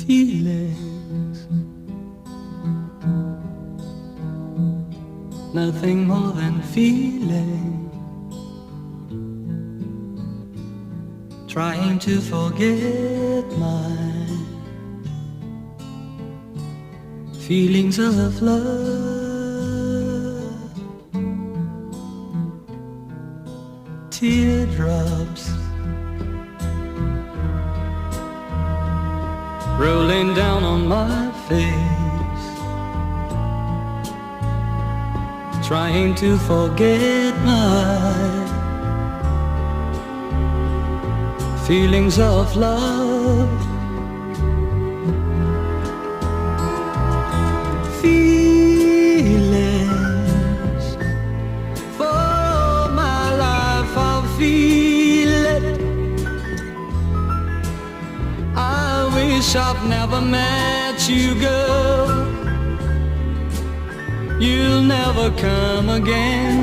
feelings, nothing more than feeling, trying to forget my feelings of love. Teardrops rolling down on my face, trying to forget my feelings of love. Feelings, for all my life I'll feel it. I wish I've never met you, girl. You'll never come again.